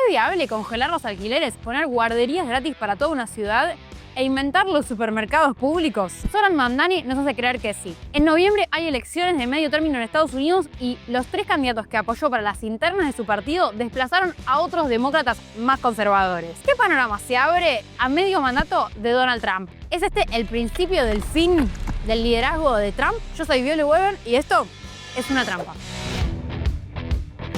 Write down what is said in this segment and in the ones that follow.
viable congelar los alquileres, poner guarderías gratis para toda una ciudad e inventar los supermercados públicos? Zoran Mamdani nos hace creer que sí. En noviembre hay elecciones de medio término en Estados Unidos y los 3 candidatos que apoyó para las internas de su partido desplazaron a otros demócratas más conservadores. ¿Qué panorama se abre a medio mandato de Donald Trump? ¿Es este el principio del fin del liderazgo de Trump? Yo soy Viole Weber y esto es una trampa.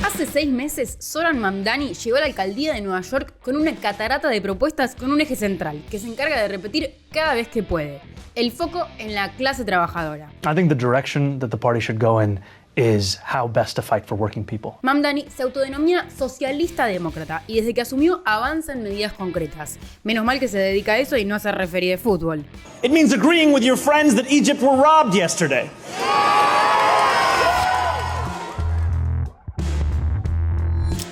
Hace 6 meses, Zoran Mamdani llegó a la alcaldía de Nueva York con una catarata de propuestas con un eje central, que se encarga de repetir cada vez que puede. El foco en la clase trabajadora. I think the direction that the party should go in is how best to fight for working people. Mamdani se autodenomina socialista demócrata y desde que asumió avanza en medidas concretas. Menos mal que se dedica a eso y no a ser referee de fútbol. It means agreeing with your friends that Egypt were robbed yesterday.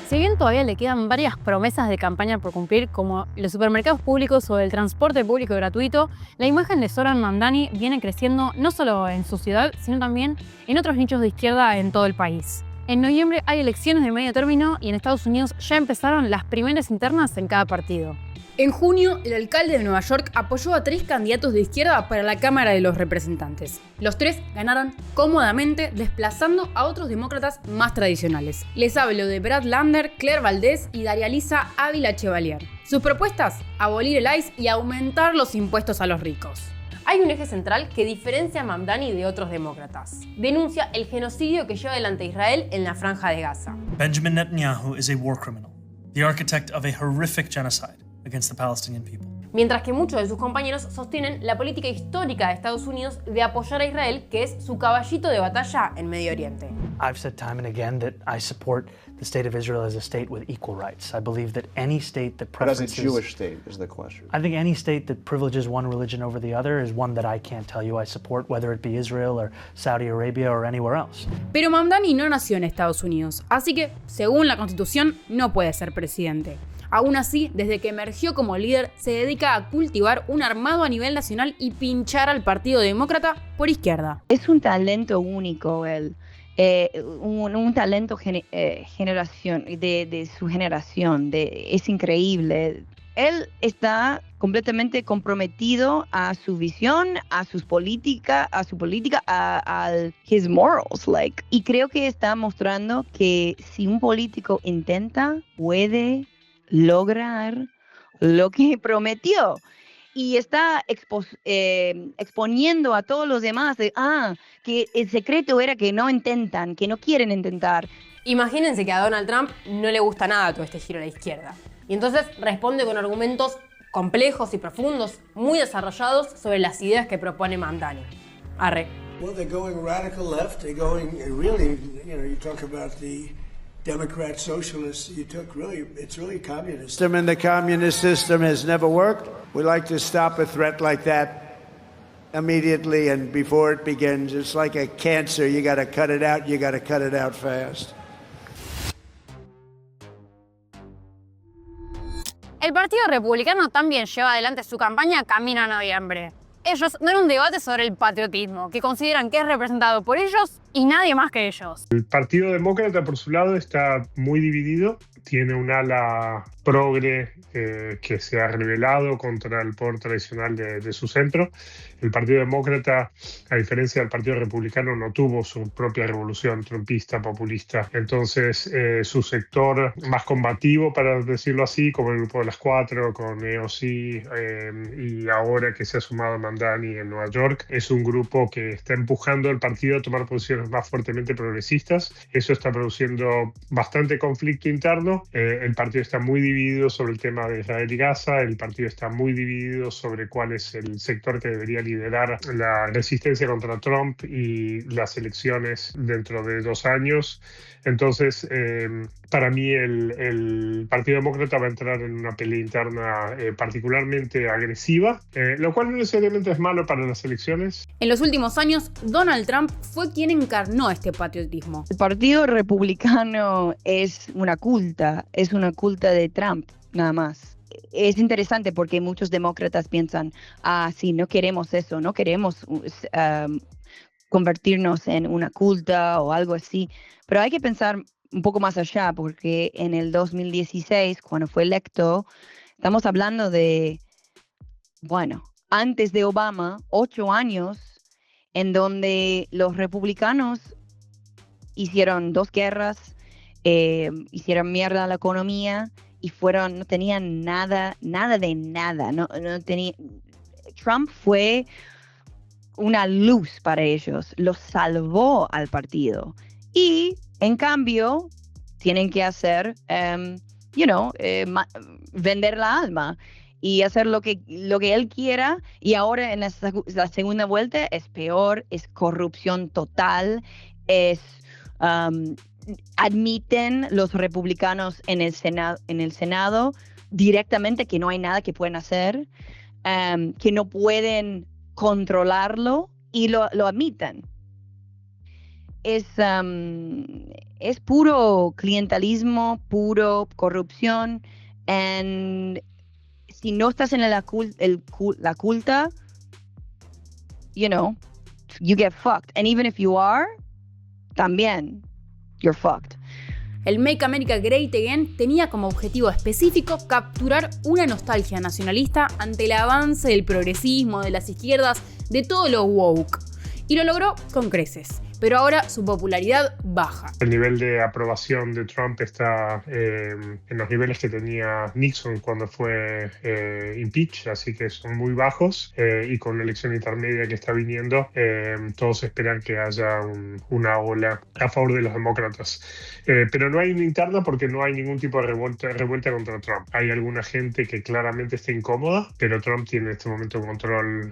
Si bien todavía le quedan varias promesas de campaña por cumplir, como los supermercados públicos o el transporte público gratuito, la imagen de Zoran Mamdani viene creciendo no solo en su ciudad, sino también en otros nichos de izquierda en todo el país. En noviembre hay elecciones de medio término y en Estados Unidos ya empezaron las primeras internas en cada partido. En junio, el alcalde de Nueva York apoyó a 3 candidatos de izquierda para la Cámara de los Representantes. Los 3 ganaron cómodamente, desplazando a otros demócratas más tradicionales. Les hablo de Brad Lander, Claire Valdez y Darialisa Ávila Chevalier. Sus propuestas: abolir el ICE y aumentar los impuestos a los ricos. Hay un eje central que diferencia a Mamdani de otros demócratas. Denuncia el genocidio que lleva adelante Israel en la Franja de Gaza. Benjamin Netanyahu is a war criminal, the architect of a horrific genocide against the Palestinian people. Mientras que muchos de sus compañeros sostienen la política histórica de Estados Unidos de apoyar a Israel, que es su caballito de batalla en Medio Oriente. I've said time and again that I support the state of Israel as a state with equal rights. I believe that any state that preferences... But as a Jewish state is the question. I think any state that privileges one religion over the other is one that I can't tell you I support, whether it be Israel or Saudi Arabia or anywhere else. Pero Mamdani no nació en Estados Unidos, así que, según la Constitución, no puede ser presidente. Aún así, desde que emergió como líder, se dedica a cultivar un armado a nivel nacional y pinchar al Partido Demócrata por izquierda. Es un talento único él, un talento generación, de su generación, es increíble. Él está completamente comprometido a su visión, a su política, a his morals, y creo que está mostrando que si un político intenta, puede lograr lo que prometió y está exponiendo a todos los demás que el secreto era que no intentan, que no quieren intentar. Imagínense que a Donald Trump no le gusta nada todo este giro a la izquierda y entonces responde con argumentos complejos y profundos, muy desarrollados sobre las ideas que propone Mamdani. Arre. Well, they're going radical left. They're going really, you talk about the Democrat socialists, it's really communist. And the communist system has never worked. We like to stop a threat like that immediately and before it begins. It's like a cancer. You got to cut it out. You got to cut it out fast. El Partido Republicano también lleva adelante su campaña camino a noviembre. Ellos dan un debate sobre el patriotismo, que consideran que es representado por ellos y nadie más que ellos. El Partido Demócrata, por su lado, está muy dividido. Tiene un ala progre que se ha rebelado contra el poder tradicional de su centro. El Partido Demócrata, a diferencia del Partido Republicano, no tuvo su propia revolución trumpista, populista. Entonces, su sector más combativo, para decirlo así, como el Grupo de las Cuatro, con EOC y ahora que se ha sumado a Mamdani en Nueva York, es un grupo que está empujando al partido a tomar posiciones más fuertemente progresistas. Eso está produciendo bastante conflicto interno. El partido está muy dividido sobre el tema de Israel y Gaza. El partido está muy dividido sobre cuál es el sector que debería liderar la resistencia contra Trump y las elecciones dentro de 2 años. Entonces, para mí el Partido Demócrata va a entrar en una pelea interna particularmente agresiva, lo cual no necesariamente es malo para las elecciones. En los últimos años, Donald Trump fue quien encarnó este patriotismo. El Partido Republicano es una culta de Trump, nada más. Es interesante porque muchos demócratas piensan, sí, no queremos eso, no queremos convertirnos en una culta o algo así. Pero hay que pensar un poco más allá, porque en el 2016, cuando fue electo, estamos hablando de, bueno, antes de Obama, 8 años, en donde los republicanos hicieron 2 guerras, hicieron mierda a la economía y no tenían nada de nada. No tenía, Trump fue una luz para ellos, los salvó al partido. Y en cambio, tienen que hacer, vender la alma y hacer lo que él quiera. Y ahora en la segunda vuelta es peor, es corrupción total, admiten los republicanos en el Senado directamente que no hay nada que pueden hacer, que no pueden controlarlo y lo admiten. Es puro clientelismo, puro corrupción. Y si no estás en la culta, you get fucked. And even if you are, también, you're fucked. El Make America Great Again tenía como objetivo específico capturar una nostalgia nacionalista ante el avance del progresismo, de las izquierdas, de todo lo woke. Y lo logró con creces. Pero ahora su popularidad baja. El nivel de aprobación de Trump está en los niveles que tenía Nixon cuando fue impeach, así que son muy bajos, y con la elección intermedia que está viniendo, todos esperan que haya una ola a favor de los demócratas. Pero no hay una interna porque no hay ningún tipo de revuelta contra Trump. Hay alguna gente que claramente está incómoda, pero Trump tiene en este momento un control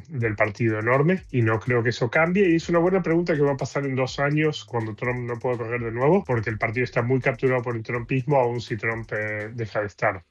del partido enorme y no creo que eso cambie. Y es una buena pregunta que va a pasar en 2 años cuando Trump no pueda correr de nuevo, porque el partido está muy capturado por el trumpismo, aun si Trump deja de estar.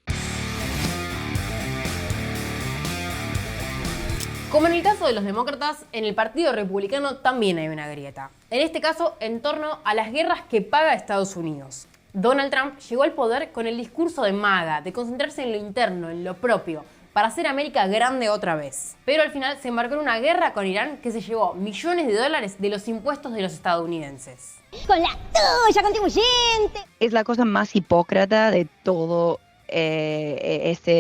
Como en el caso de los demócratas, en el Partido Republicano también hay una grieta. En este caso, en torno a las guerras que paga Estados Unidos. Donald Trump llegó al poder con el discurso de MAGA, de concentrarse en lo interno, en lo propio, para hacer América grande otra vez. Pero al final se embarcó en una guerra con Irán que se llevó millones de dólares de los impuestos de los estadounidenses. ¡Con la tuya, contribuyente! Es la cosa más hipócrita de todo esta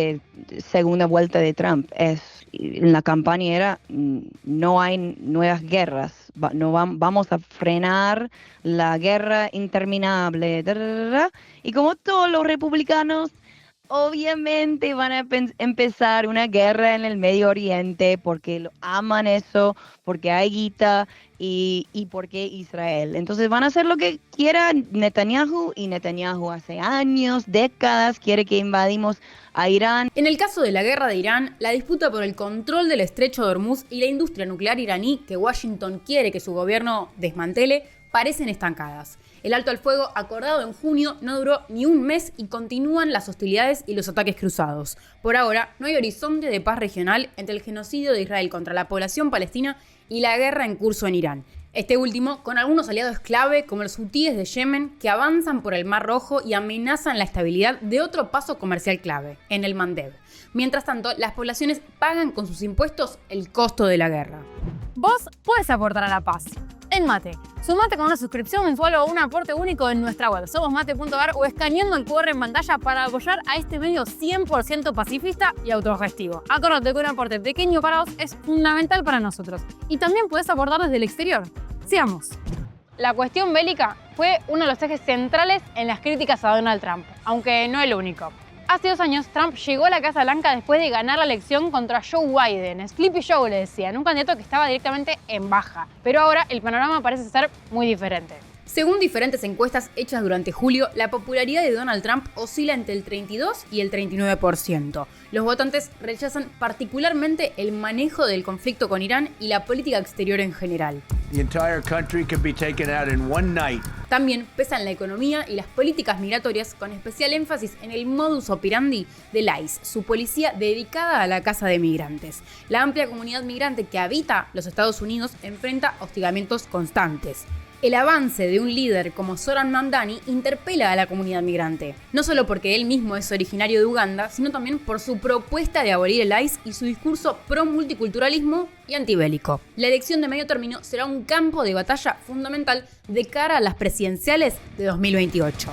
segunda vuelta de Trump. En la campaña era, no hay nuevas guerras, vamos a frenar la guerra interminable. Y como todos los republicanos, obviamente van a empezar una guerra en el Medio Oriente porque lo aman eso, porque hay guita y porque Israel. Entonces van a hacer lo que quiera Netanyahu, y Netanyahu hace años, décadas, quiere que invadimos a Irán. En el caso de la guerra de Irán, la disputa por el control del estrecho de Hormuz y la industria nuclear iraní que Washington quiere que su gobierno desmantele parecen estancadas. El alto al fuego acordado en junio no duró ni un mes y continúan las hostilidades y los ataques cruzados. Por ahora, no hay horizonte de paz regional entre el genocidio de Israel contra la población palestina y la guerra en curso en Irán. Este último con algunos aliados clave como los hutíes de Yemen que avanzan por el Mar Rojo y amenazan la estabilidad de otro paso comercial clave, en el Mandeb. Mientras tanto, las poblaciones pagan con sus impuestos el costo de la guerra. Vos podés aportar a la paz en Mate. Sumate con una suscripción mensual o un aporte único en nuestra web, somosmate.ar, o escaneando el QR en pantalla para apoyar a este medio 100% pacifista y autogestivo. Acordate que un aporte pequeño para vos es fundamental para nosotros. Y también podés aportar desde el exterior. Sigamos. La cuestión bélica fue uno de los ejes centrales en las críticas a Donald Trump, aunque no el único. Hace 2 años, Trump llegó a la Casa Blanca después de ganar la elección contra Joe Biden. Sleepy Joe le decían, un candidato que estaba directamente en baja. Pero ahora el panorama parece ser muy diferente. Según diferentes encuestas hechas durante julio, la popularidad de Donald Trump oscila entre el 32 y el 39%. Los votantes rechazan particularmente el manejo del conflicto con Irán y la política exterior en general. The entire country could be taken out in one night. También pesan la economía y las políticas migratorias, con especial énfasis en el modus operandi del ICE, su policía dedicada a la caza de migrantes. La amplia comunidad migrante que habita los Estados Unidos enfrenta hostigamientos constantes. El avance de un líder como Zoran Mamdani interpela a la comunidad migrante, no solo porque él mismo es originario de Uganda, sino también por su propuesta de abolir el ICE y su discurso pro-multiculturalismo y antibélico. La elección de medio término será un campo de batalla fundamental de cara a las presidenciales de 2028.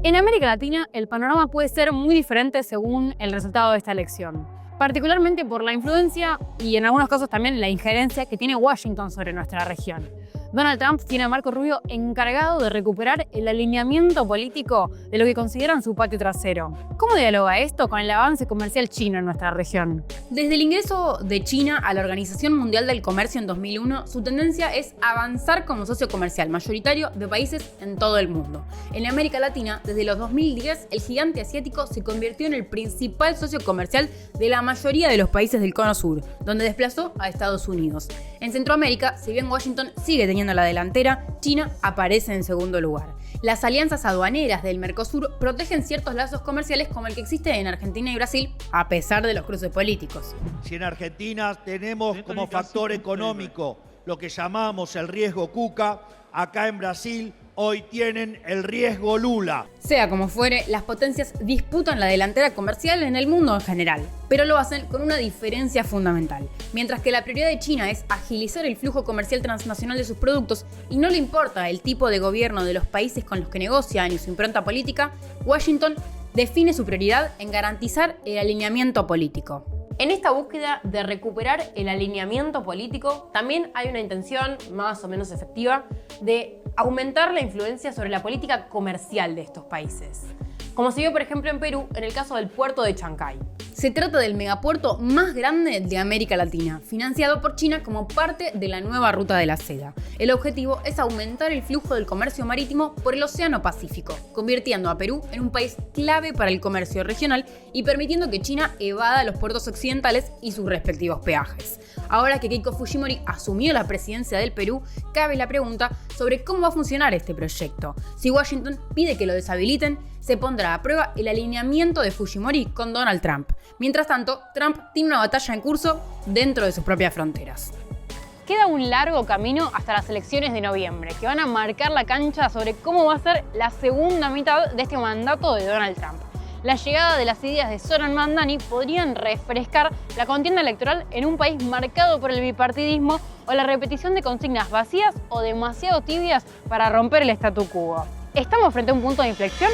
En América Latina, el panorama puede ser muy diferente según el resultado de esta elección, particularmente por la influencia y en algunos casos también la injerencia que tiene Washington sobre nuestra región. Donald Trump tiene a Marco Rubio encargado de recuperar el alineamiento político de lo que consideran su patio trasero. ¿Cómo dialoga esto con el avance comercial chino en nuestra región? Desde el ingreso de China a la Organización Mundial del Comercio en 2001, su tendencia es avanzar como socio comercial mayoritario de países en todo el mundo. En América Latina, desde los 2010, el gigante asiático se convirtió en el principal socio comercial de la mayoría de los países del Cono Sur, donde desplazó a Estados Unidos. En Centroamérica, si bien Washington sigue teniendo la delantera, China aparece en segundo lugar. Las alianzas aduaneras del Mercosur protegen ciertos lazos comerciales como el que existe en Argentina y Brasil, a pesar de los cruces políticos. Si en Argentina tenemos como factor económico lo que llamamos el riesgo Cuca, acá en Brasil hoy tienen el riesgo Lula. Sea como fuere, las potencias disputan la delantera comercial en el mundo en general, pero lo hacen con una diferencia fundamental. Mientras que la prioridad de China es agilizar el flujo comercial transnacional de sus productos y no le importa el tipo de gobierno de los países con los que negocian y su impronta política, Washington define su prioridad en garantizar el alineamiento político. En esta búsqueda de recuperar el alineamiento político, también hay una intención más o menos efectiva de aumentar la influencia sobre la política comercial de estos países, como se vio por ejemplo en Perú en el caso del puerto de Chancay. Se trata del megapuerto más grande de América Latina, financiado por China como parte de la nueva Ruta de la Seda. El objetivo es aumentar el flujo del comercio marítimo por el Océano Pacífico, convirtiendo a Perú en un país clave para el comercio regional y permitiendo que China evada los puertos occidentales y sus respectivos peajes. Ahora que Keiko Fujimori asumió la presidencia del Perú, cabe la pregunta sobre cómo va a funcionar este proyecto. Si Washington pide que lo deshabiliten, se pondrá a prueba el alineamiento de Fujimori con Donald Trump. Mientras tanto, Trump tiene una batalla en curso dentro de sus propias fronteras. Queda un largo camino hasta las elecciones de noviembre, que van a marcar la cancha sobre cómo va a ser la segunda mitad de este mandato de Donald Trump. La llegada de las ideas de Zoran Mamdani podrían refrescar la contienda electoral en un país marcado por el bipartidismo o la repetición de consignas vacías o demasiado tibias para romper el statu quo. ¿Estamos frente a un punto de inflexión?